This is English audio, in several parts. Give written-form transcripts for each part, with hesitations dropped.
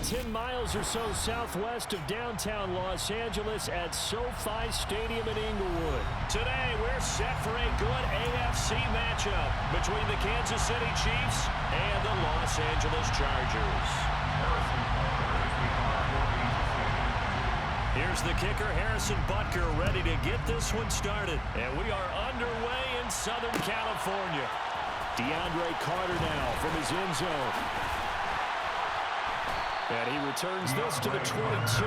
10 miles or so southwest of downtown Los Angeles at SoFi Stadium in Inglewood. Today, we're set for a good AFC matchup between the Kansas City Chiefs and the Los Angeles Chargers. Here's the kicker, Harrison Butker, ready to get this one started. And we are underway in Southern California. DeAndre Carter now from his end zone. And he returns this to the 22.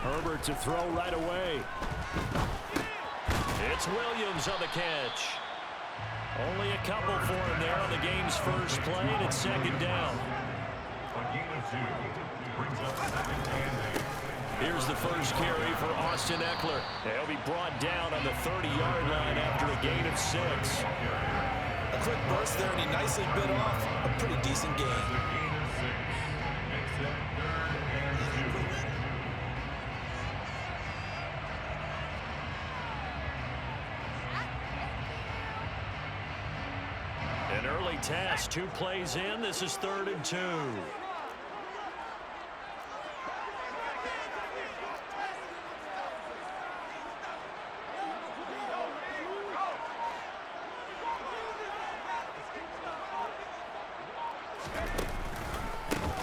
Herbert to throw right away. It's Williams on the catch. Only a couple for him there on the game's first play, and it's second down. Here's the first carry for Austin Eckler. He'll be brought down on the 30-yard line after a gain of 6. A quick burst there, and he nicely bit off a pretty decent gain. An early task, 2 plays in. This is 3rd and 2.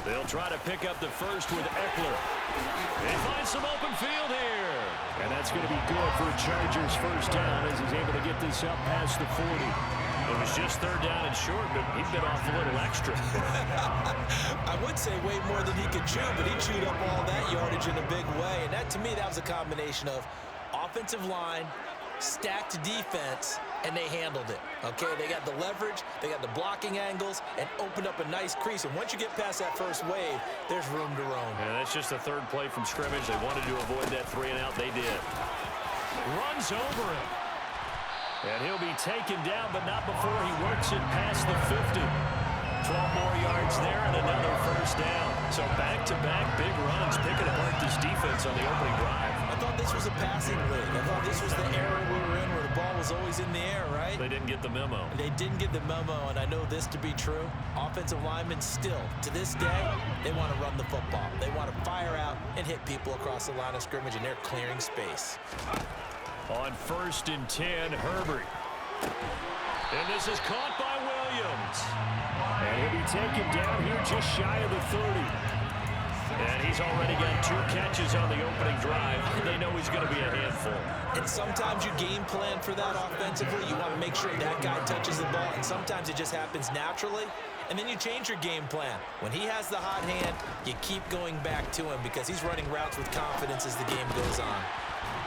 They'll try to pick up the first with Eckler. They find some open field here. And that's going to be good for a Chargers first down as he's able to get this up past the 40. It was just 3rd down and short, but he bit off a little extra. I would say way more than he could chew, but he chewed up all that yardage in a big way. And that, to me, that was a combination of offensive line, stacked defense, and they handled it. Okay, they got the leverage, they got the blocking angles, and opened up a nice crease. And once you get past that first wave, there's room to roam. Yeah, that's just the 3rd play from scrimmage. They wanted to avoid that 3-and-out. They did. Runs over him. And he'll be taken down, but not before he works it past the 50. 12 more yards there and another first down. So back-to-back big runs, picking apart this defense on the opening drive. I thought this was a passing league. I thought this was the era we were in where the ball was always in the air, right? They didn't get the memo. They didn't get the memo, and I know this to be true. Offensive linemen still, to this day, they want to run the football. They want to fire out and hit people across the line of scrimmage, and they're clearing space. On 1st and 10, Herbert. And this is caught by Williams. And he'll be taken down here just shy of the 30. And he's already got 2 catches on the opening drive. They know he's going to be a handful. And sometimes you game plan for that offensively. You want to make sure that guy touches the ball. And sometimes it just happens naturally. And then you change your game plan. When he has the hot hand, you keep going back to him because he's running routes with confidence as the game goes on.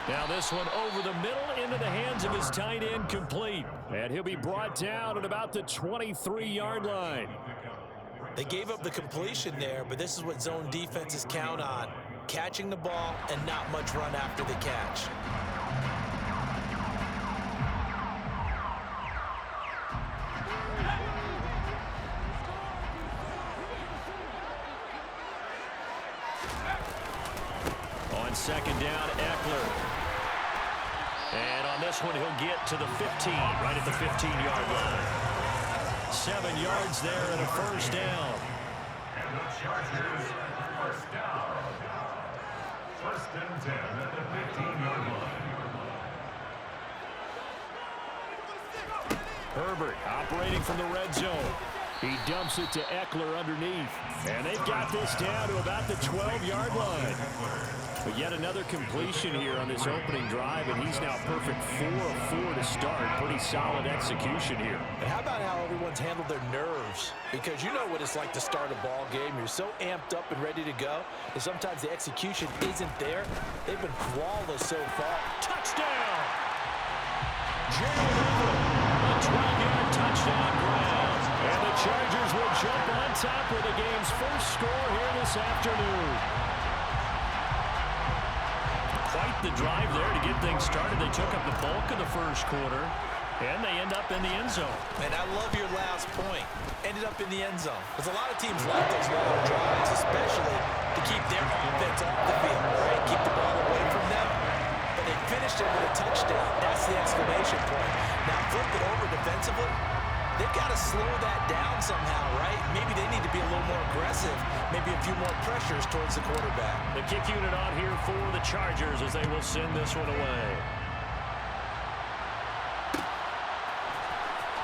Now this one over the middle into the hands of his tight end, complete. And he'll be brought down at about the 23-yard line. They gave up the completion there, but this is what zone defenses count on. Catching the ball and not much run after the catch. On 2nd down, Eckler. And on this one, he'll get to the 15, right at the 15-yard line. 7 yards there and a first down. And the Chargers, first down. 1st and 10 at the 15-yard line. Herbert operating from the red zone. He dumps it to Eckler underneath. And they've got this down to about the 12-yard line. But yet another completion here on this opening drive, and he's now perfect 4 of 4 to start. Pretty solid execution here. And how about how everyone's handled their nerves? Because you know what it's like to start a ball game. You're so amped up and ready to go, and sometimes the execution isn't there. They've been flawless so far. Touchdown! Jalen Eckler, a 12-yard touchdown grab. And the Chargers will jump on top with the game's first score here this afternoon. Quite the drive there to get things started. They took up the bulk of the first quarter, and they end up in the end zone. And I love your last point. Ended up in the end zone. Because a lot of teams like those long drives, especially to keep their offense off the field, right? Keep the ball away from them. But they finished it with a touchdown. That's the exclamation point. Now flip it over defensively. They've got to slow that down somehow, right? Maybe they need to be a little more aggressive. Maybe a few more pressures towards the quarterback. The kick unit on here for the Chargers as they will send this one away.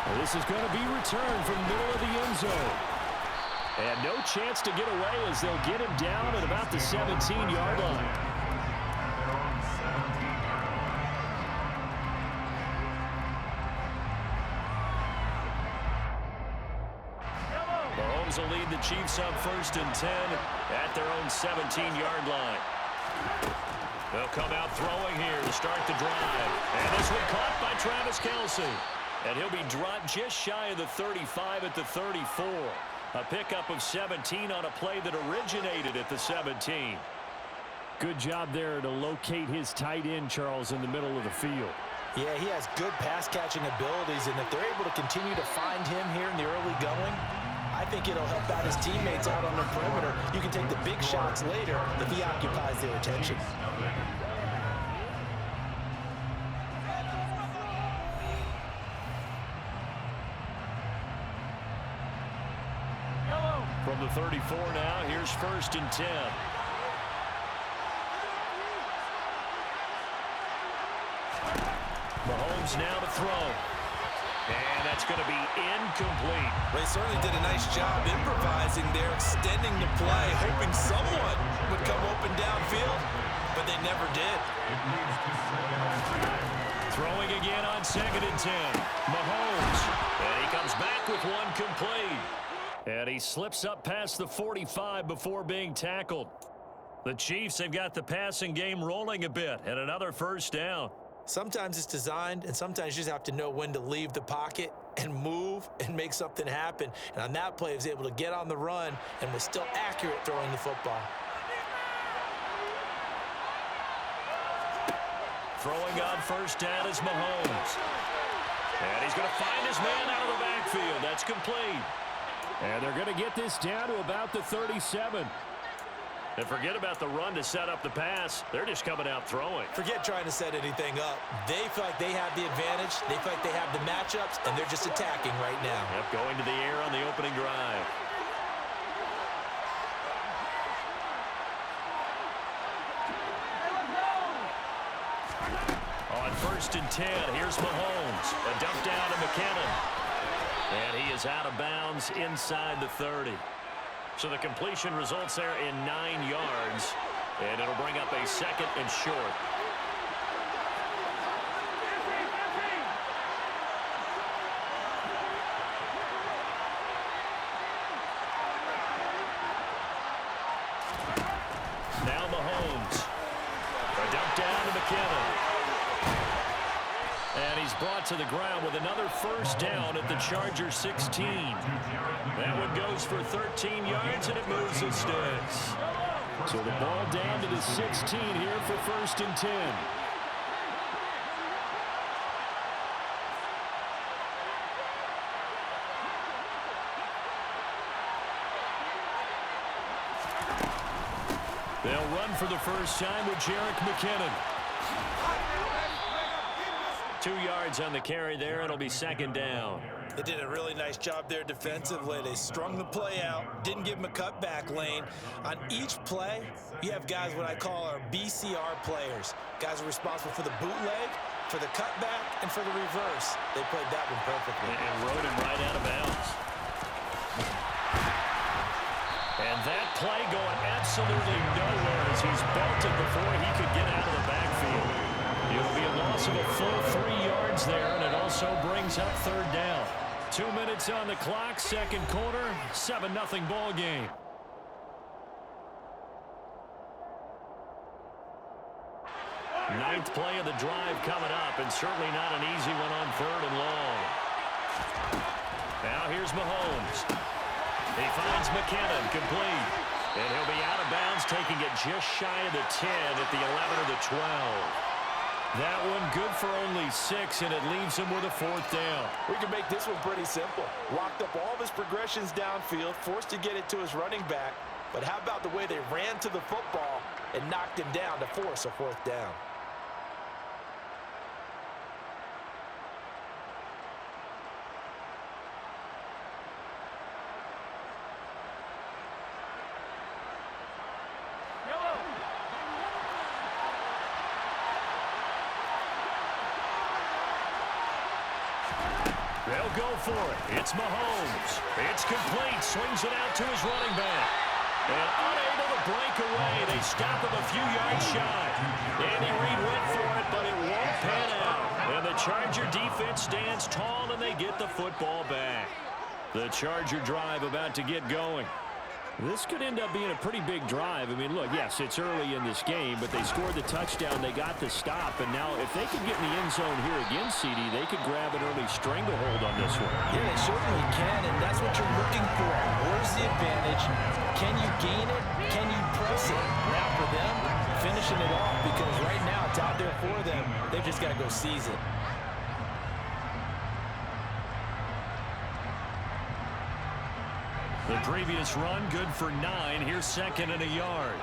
Well, this is going to be returned from the middle of the end zone. And no chance to get away as they'll get him down at about the 17-yard line. Mahomes will lead the Chiefs up 1st and 10 at their own 17-yard line. They'll come out throwing here to start the drive. And this one caught by Travis Kelce. And he'll be dropped just shy of the 35 at the 34. A pickup of 17 on a play that originated at the 17. Good job there to locate his tight end, Charles, in the middle of the field. Yeah, he has good pass-catching abilities, and if they're able to continue to find him here in the early going, I think it'll help out his teammates out on the perimeter. You can take the big shots later if he occupies their attention. From the 34 now, here's 1st and 10. Mahomes now to throw. And that's going to be incomplete. They certainly did a nice job improvising there, extending the play, hoping someone would come open downfield, but they never did. Throwing again on 2nd and 10. Mahomes. And he comes back with one complete. And he slips up past the 45 before being tackled. The Chiefs have got the passing game rolling a bit, and another 1st down. Sometimes it's designed, and sometimes you just have to know when to leave the pocket and move and make something happen. And on that play, he was able to get on the run and was still accurate throwing the football. Throwing on 1st down is Mahomes. And he's going to find his man out of the backfield. That's complete. And they're going to get this down to about the 37. And forget about the run to set up the pass. They're just coming out throwing. Forget trying to set anything up. They feel like they have the advantage. They feel like they have the matchups, and they're just attacking right now. Yep, going to the air on the opening drive. On 1st and 10, here's Mahomes. A dump down to McKinnon. And he is out of bounds inside the 30. So the completion results there in 9 yards. And it'll bring up a 2nd and short. Now Mahomes. A dump down to McKinnon. And he's brought to the ground with another 1st down at the Chargers 16. That one goes for 13 yards, and it moves the sticks. So the ball down to the 16 here for 1st and 10. They'll run for the first time with Jerick McKinnon. 2 yards on the carry there. It'll be 2nd down. They did a really nice job there defensively. They strung the play out, didn't give him a cutback lane. On each play, you have guys what I call our BCR players. Guys are responsible for the bootleg, for the cutback, and for the reverse. They played that one perfectly. And rode him right out of bounds. And that play going absolutely nowhere as he's belted before he could get out of the backfield. It'll be a loss of a full 3 yards there, and it also brings up 3rd down. 2 minutes on the clock, 2nd quarter, 7-0 ball game. Ninth play of the drive coming up, and certainly not an easy one on 3rd and long. Now here's Mahomes. He finds McKinnon, complete. And he'll be out of bounds, taking it just shy of the 10 at the 11 or the 12. That one good for only 6, and it leaves him with a 4th down. We can make this one pretty simple. Locked up all of his progressions downfield, forced to get it to his running back. But how about the way they ran to the football and knocked him down to force a 4th down? They'll go for it. It's Mahomes. It's complete. Swings it out to his running back. And unable to break away. They stop him a few yards shy. Andy Reid went for it, but it won't pan out. And the Charger defense stands tall, and they get the football back. The Charger drive about to get going. This could end up being a pretty big drive. I mean, look, yes, it's early in this game, but they scored the touchdown. They got the stop. And now if they could get in the end zone here again, CD, they could grab an early stranglehold on this one. Yeah, they certainly can, and that's what you're looking for. Where's the advantage? Can you gain it? Can you press it? Now for them, finishing it off, because right now it's out there for them. They've just got to go seize it. The previous run, good for 9. Here's 2nd and a yard.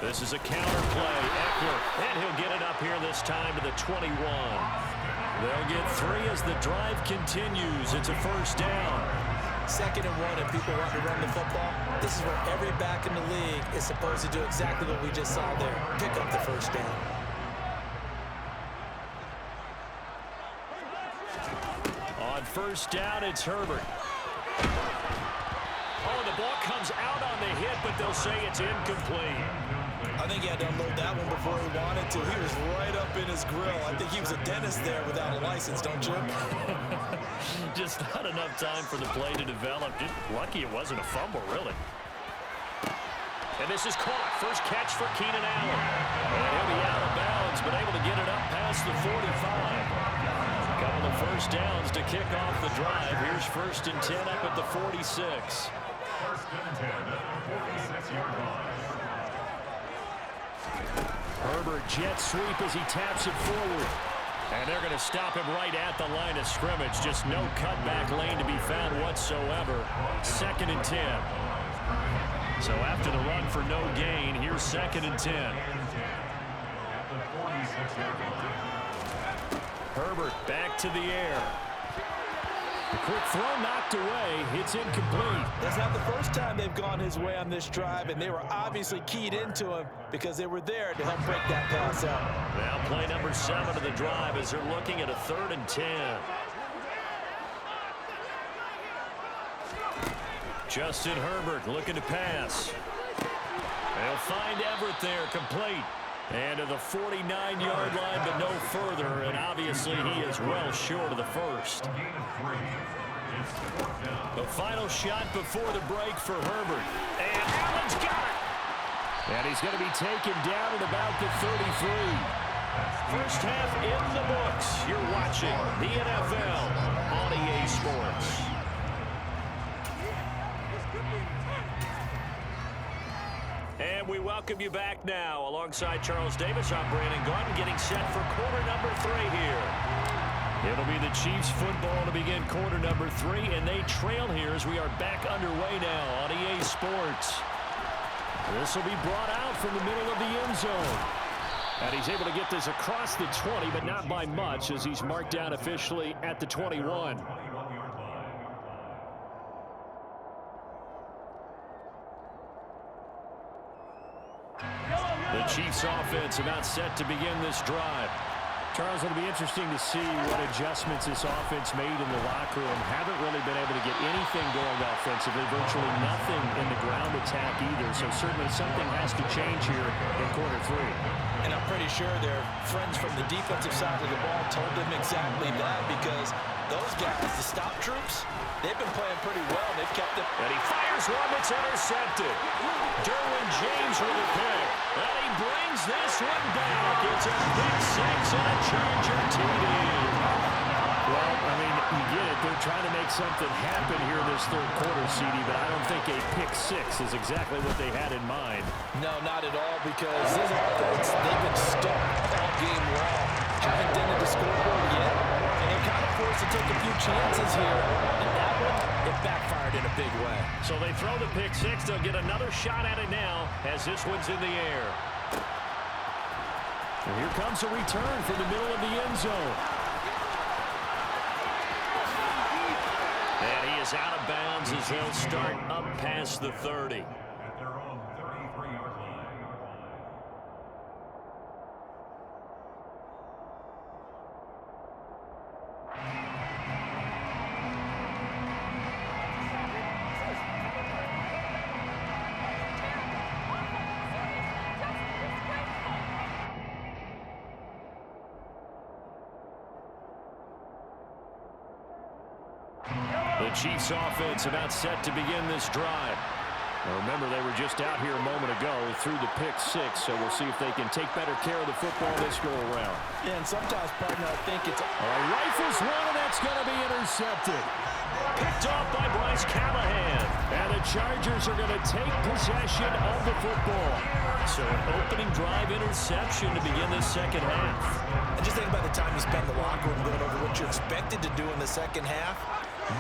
This is a counter play. Eckler, and he'll get it up here this time to the 21. They'll get 3 as the drive continues. It's a 1st down. 2nd and 1, and people want to run the football. This is where every back in the league is supposed to do exactly what we just saw there. Pick up the 1st down. On 1st down, it's Herbert. Oh, the ball comes out on the hit, but they'll say it's incomplete. I think he had to unload that one before he wanted to. He was right up in his grill. I think he was a dentist there without a license, don't you? Just not enough time for the play to develop. Just lucky it wasn't a fumble, really. And this is caught. First catch for Keenan Allen. And he'll be out of bounds, but able to get it up past the 45. Couple of 1st downs to kick off the drive. Here's 1st and 10 up at the 46. 1st and 10 at the 46-yard line. Herbert jet sweep as he taps it forward. And they're going to stop him right at the line of scrimmage. Just no cutback lane to be found whatsoever. 2nd and 10. So after the run for no gain, here's 2nd and 10. At the 46-yard line. Herbert back to the air. The quick throw knocked away. It's incomplete. That's not the first time they've gone his way on this drive, and they were obviously keyed into him because they were there to help break that pass out. Now play number 7 of the drive as they're looking at a 3rd and 10. Justin Herbert looking to pass. They'll find Everett there, complete. And to the 49-yard line, but no further. And obviously, he is well short of the 1st. The final shot before the break for Herbert. And Allen's got it. And he's going to be taken down at about the 33. First half in the books. You're watching the NFL on EA Sports. And we welcome you back now. Alongside Charles Davis, I'm Brandon Gaudin, getting set for quarter number 3 here. It'll be the Chiefs football to begin quarter number 3, and they trail here as we are back underway now on EA Sports. This will be brought out from the middle of the end zone. And he's able to get this across the 20, but not by much, as he's marked down officially at the 21. The Chiefs offense about set to begin this drive. Charles, it'll be interesting to see what adjustments this offense made in the locker room. Haven't really been able to get anything going offensively, virtually nothing in the ground attack either. So certainly something has to change here in quarter 3. And I'm pretty sure their friends from the defensive side of the ball told them exactly that, because those guys, the stop troops, they've been playing pretty well. They've kept it. And he fires one that's intercepted. Derwin James with a pick. And he brings this one back. It's a pick 6 and a Charger TD. Well, I mean, you get it. They're trying to make something happen here in this third quarter, CD, but I don't think a pick six is exactly what they had in mind. No, not at all, because this offense, they've been stuck all game long. Haven't dented the scoreboard yet, and they're kind of forced to take a few chances here. And that one, it backfired in a big way. So they throw the pick six. They'll get another shot at it now as this one's in the air. And here comes a return from the middle of the end zone. And he is out of bounds as they'll start up past the 30. At their own 33-yard line. The Chiefs offense about set to begin this drive. Now remember, they were just out here a moment ago through the pick six, so we'll see if they can take better care of the football this go around. Yeah, and sometimes, partner, I think it's... Rifles one, and that's going to be intercepted. Picked off by Bryce Callahan. And the Chargers are going to take possession of the football. So an opening drive interception to begin this second half. And just think about the time you spend in the locker room going over what you expected to do in the second half.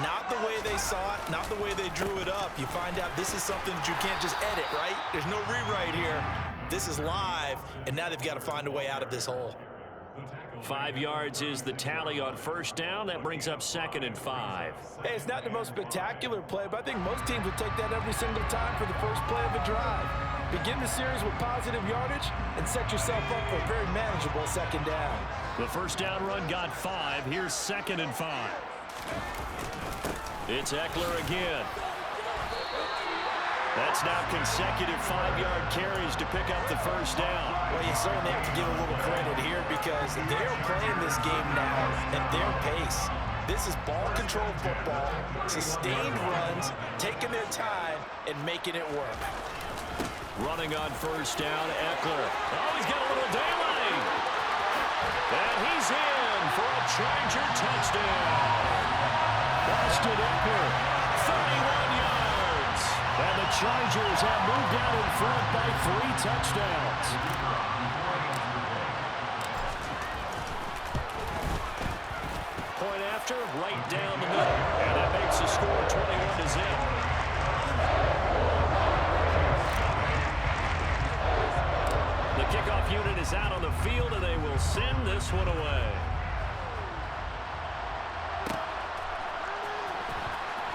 Not the way they saw it, not the way they drew it up. You find out this is something that you can't just edit, right? There's no rewrite here. This is live, and now they've got to find a way out of this hole. 5 yards is the tally on first down. That brings up 2nd and 5. Hey, it's not the most spectacular play, but I think most teams would take that every single time for the first play of a drive. Begin the series with positive yardage and set yourself up for a very manageable second down. The first down run got 5. Here's 2nd and 5. It's Eckler again. That's now consecutive 5-yard carries to pick up the first down. Well, you certainly have to give a little credit here because they're playing this game now at their pace. This is ball control football, sustained runs, taking their time and making it work. Running on first down, Eckler. Oh, he's got a little daylight. And he's in for a Charger touchdown. Austin Eckler, 31 yards. And the Chargers have moved out in front by 3 touchdowns. Point after, right down the middle. And that makes the score 21-0. The kickoff unit is out on the field, and they will send this one away.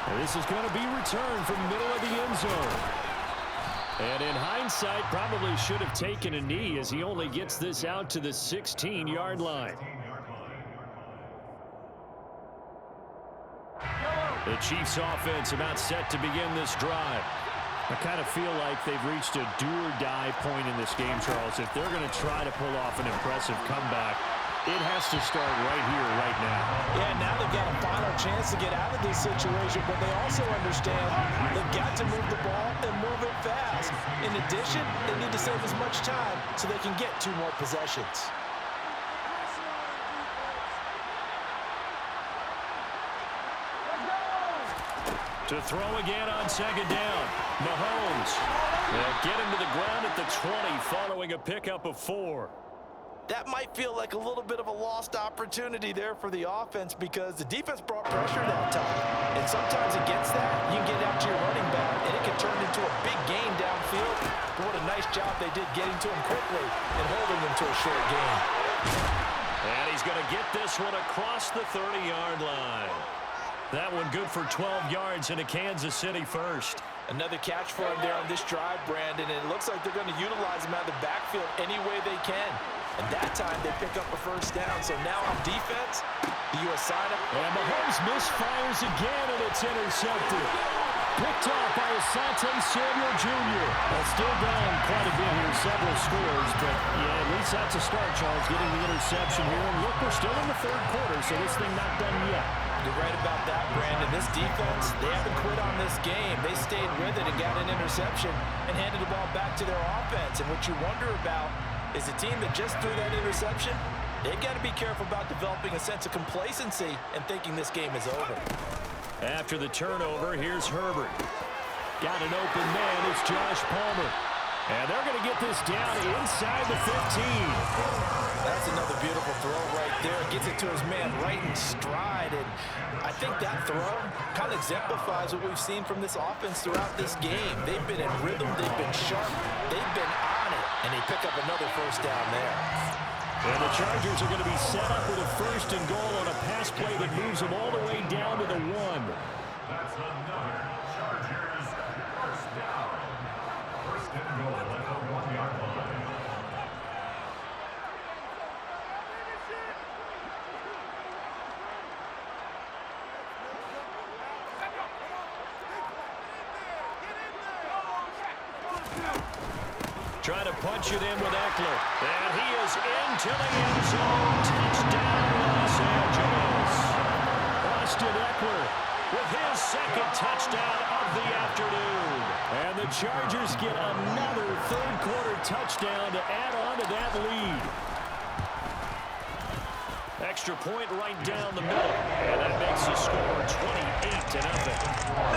And this is going to be returned from the middle of the end zone. And in hindsight, probably should have taken a knee as he only gets this out to the 16-yard line. The Chiefs offense about set to begin this drive. I kind of feel like they've reached a do-or-die point in this game, Charles. If they're going to try to pull off an impressive comeback, it has to start right here, right now. Yeah, now they've got a final chance to get out of this situation, but they also understand they've got to move the ball and move it fast. In addition, they need to save as much time so they can get 2 more possessions. To throw again on second down. Mahomes. They'll get him to the ground at the 20 following a pickup of 4. That might feel like a little bit of a lost opportunity there for the offense because the defense brought pressure that time. And sometimes against that, you can get out to your running back, and it can turn into a big gain downfield. But what a nice job they did getting to him quickly and holding him to a short gain. And he's going to get this one across the 30-yard line. That one good for 12 yards into Kansas City first. Another catch for him there on this drive, Brandon, and it looks like they're going to utilize him out of the backfield any way they can. And that time they pick up a first down. So now on defense, the U.S. side up. And Mahomes misfires again, and it's intercepted. Picked off by Asante Samuel Jr. Well, still down quite a bit here, several scores, but yeah, at least that's a start, Charles, getting the interception here. And look, we're still in the third quarter, so this thing not done yet. You're right about that, Brandon. This defense, they haven't quit on this game. They stayed with it and got an interception and handed the ball back to their offense. And what you wonder about is the team that just threw that interception, They've got to be careful about developing a sense of complacency and thinking this game is over. After the turnover, here's Herbert. Got an open man. It's Josh Palmer. And they're going to get this down inside the 15. That's another beautiful throw right there. Gets it to his man right in stride. And I think that throw kind of exemplifies what we've seen from this offense throughout this game. They've been in rhythm. They've been sharp. They've been on it. And they pick up another first down there. And the Chargers are going to be set up with a first and goal on a pass play that moves them all the way down to the 1. That's another Chargers first down. First and goal at the 1-yard line. Trying to punch it in with Eckler. And he is into the end zone. Touchdown, Los Angeles. Austin Eckler with his second touchdown of the afternoon. And the Chargers get another third-quarter touchdown to add on to that lead. Extra point right down the middle. And that makes the score 28-0.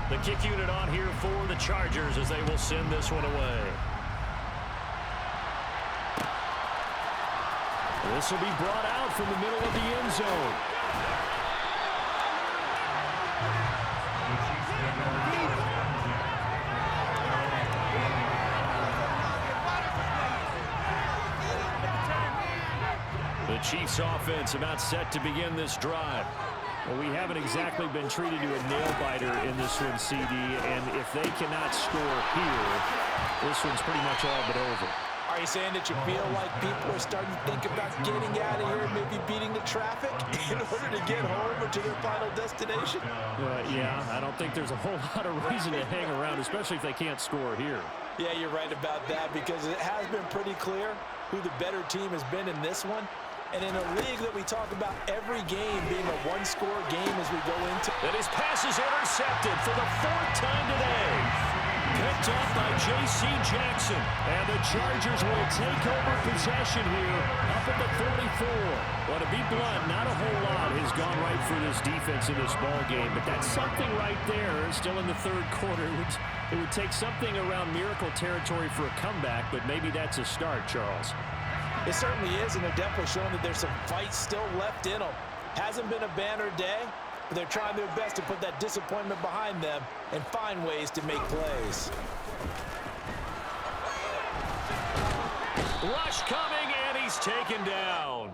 The kick unit on here for the Chargers as they will send this one away. This will be brought out from the middle of the end zone. The Chiefs offense about set to begin this drive. Well, we haven't exactly been treated to a nail-biter in this one, CD, and if they cannot score here, this one's pretty much all but over. Are you saying that you feel like people are starting to think about getting out of here and maybe beating the traffic in order to get home or to their final destination? Yeah, I don't think there's a whole lot of reason to hang around, especially if they can't score here. Yeah, you're right about that because it has been pretty clear who the better team has been in this one. And in a league that we talk about every game being a one-score game as we go into. And his pass is intercepted for the 4th time today. Picked up by J.C. Jackson. And the Chargers will take over possession here up at the 44. Well, to be blunt, not a whole lot has gone right for this defense in this ball game. But that's something right there. Still in the third quarter. It would take something around miracle territory for a comeback, but maybe that's a start, Charles. It certainly is, and they're definitely showing that there's some fight still left in them. Hasn't been a banner day, but they're trying their best to put that disappointment behind them and find ways to make plays. Rush coming, and he's taken down.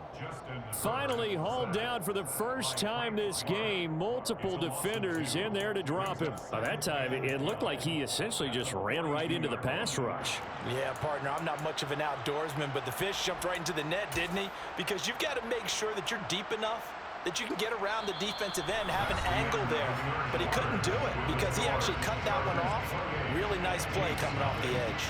Finally hauled down for the first time this game. Multiple defenders in there to drop him. By that time, it looked like he essentially just ran right into the pass rush. Yeah, partner, I'm not much of an outdoorsman, but the fish jumped right into the net, didn't he? Because you've got to make sure that you're deep enough that you can get around the defensive end, have an angle there. But he couldn't do it because he actually cut that one off. Really nice play coming off the edge.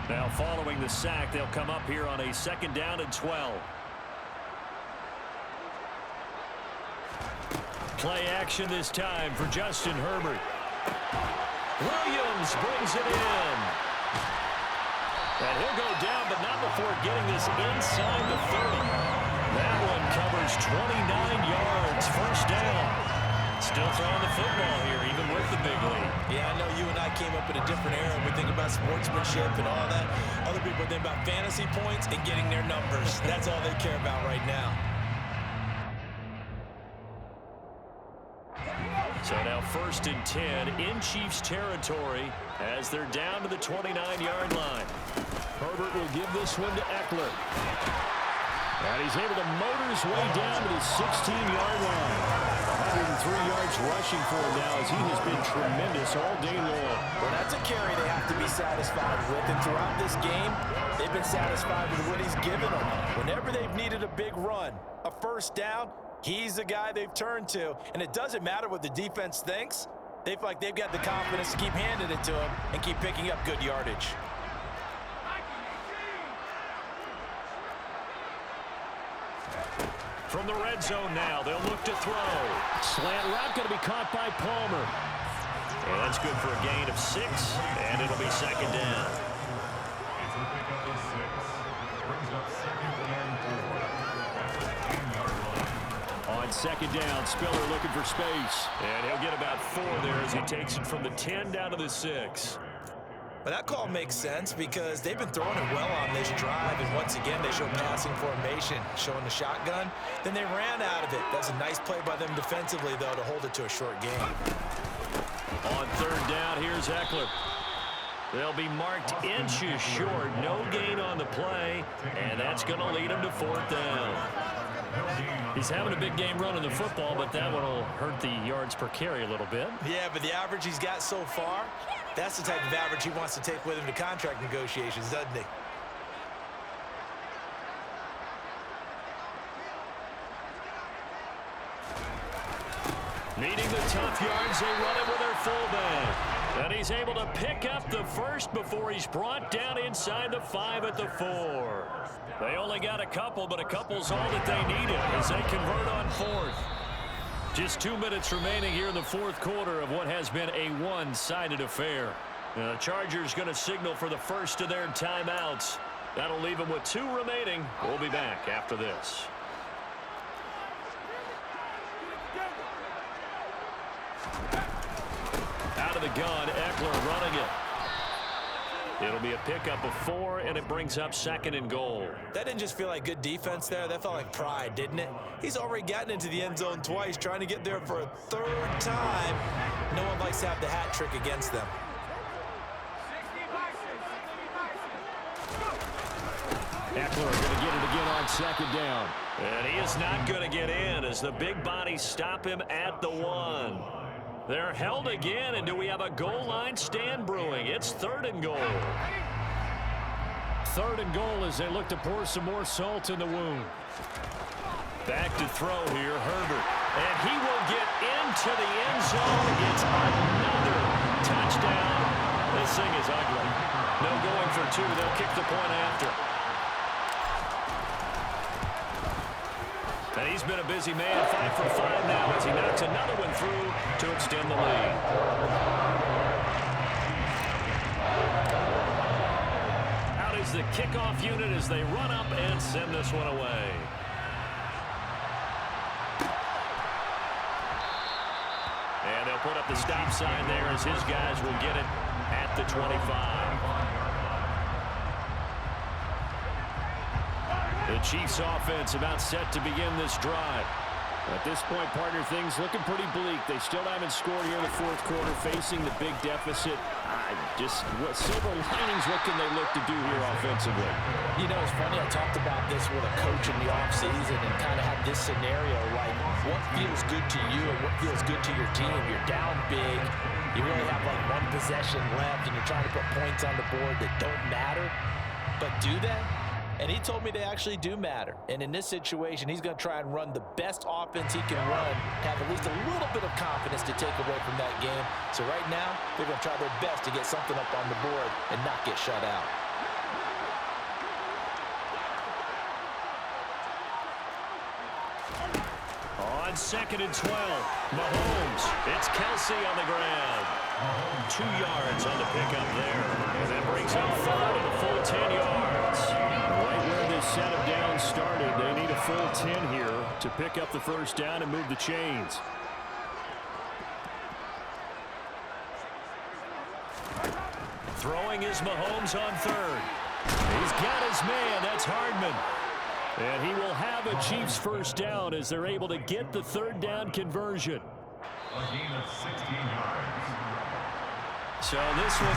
Now following the sack, they'll come up here on a 2nd down and 12. Play action this time for Justin Herbert. Williams brings it in. And he'll go down, but not before getting this inside the 30. That one covers 29 yards. First down. Still throwing the football here, even with the big lead. Yeah, I know you and I came up in a different era. We think about sportsmanship and all that. Other people think about fantasy points and getting their numbers. That's all they care about right now. So now 1st and 10 in Chiefs territory as they're down to the 29-yard line. Herbert will give this one to Eckler. And he's able to motor his way down to the 16-yard line. 103 yards yards rushing for him now as he has been tremendous all day long. Well, that's a carry they have to be satisfied with. And throughout this game, they've been satisfied with what he's given them. Whenever they've needed a big run, a first down, he's the guy they've turned to. And it doesn't matter what the defense thinks. They feel like they've got the confidence to keep handing it to him and keep picking up good yardage. From the red zone now, they'll look to throw. Slant route going to be caught by Palmer. And that's good for a gain of 6, and it'll be second down. It's a pickup of 6. Brings up second and 4. That's the 10-yard line. On second down, Spiller looking for space. And he'll get about 4 there as he takes it from the 10 down to the 6. But that call makes sense because they've been throwing it well on this drive, and once again, they show passing formation, showing the shotgun. Then they ran out of it. That's a nice play by them defensively, though, to hold it to a short game. On third down, here's Eckler. They'll be marked inches short. No gain on the play, and that's going to lead him to 4th down. He's having a big game running the football, but that one will hurt the yards per carry a little bit. Yeah, but the average he's got so far, that's the type of average he wants to take with him to contract negotiations, doesn't he? Needing the tough yards, they run it with their fullback. And he's able to pick up the first before he's brought down inside the 5 at the 4. They only got a couple, but a couple's all that they needed as they convert on 4th. Just 2 minutes remaining here in the 4th quarter of what has been a one-sided affair. The Chargers going to signal for the first of their timeouts. That'll leave them with 2 remaining. We'll be back after this. Out of the gun, Eckler running it. It'll be a pickup of 4, and it brings up 2nd and goal. That didn't just feel like good defense there. That felt like pride, didn't it? He's already gotten into the end zone twice, trying to get there for a 3rd time. No one likes to have the hat trick against them. Eckler going to get it again on 2nd down. And he is not going to get in as the big bodies stop him at the 1. They're held again, and do we have a goal line stand brewing? It's 3rd and goal. 3rd and goal as they look to pour some more salt in the wound. Back to throw here, Herbert. And he will get into the end zone. It's another touchdown. This thing is ugly. No going for 2. They'll kick the point after. And he's been a busy man, 5 for 5 now as he knocks another one through to extend the lead. Out is the kickoff unit as they run up and send this one away. And they'll put up the stop sign there as his guys will get it at the 25. The Chiefs offense about set to begin this drive. At this point, partner, things looking pretty bleak. They still haven't scored here in the 4th quarter, facing the big deficit. What silver linings, what can they look to do here offensively? You know, it's funny, I talked about this with a coach in the offseason and kind of had this scenario, like what feels good to you and what feels good to your team. You're down big. You really have like 1 possession left, and you're trying to put points on the board that don't matter. But do they? And he told me they actually do matter. And in this situation, he's going to try and run the best offense he can run to have at least a little bit of confidence to take away from that game. So right now, they're going to try their best to get something up on the board and not get shut out. On 2nd and 12, Mahomes. It's Kelsey on the ground. 2 yards on the pickup there. And that brings up 3rd and a full 10 yards. Right where this set of downs started, they need a full 10 here to pick up the first down and move the chains. Throwing is Mahomes on 3rd. He's got his man. That's Hardman. And he will have a Chiefs first down as they're able to get the 3rd down conversion. A gain of 16 yards. So this one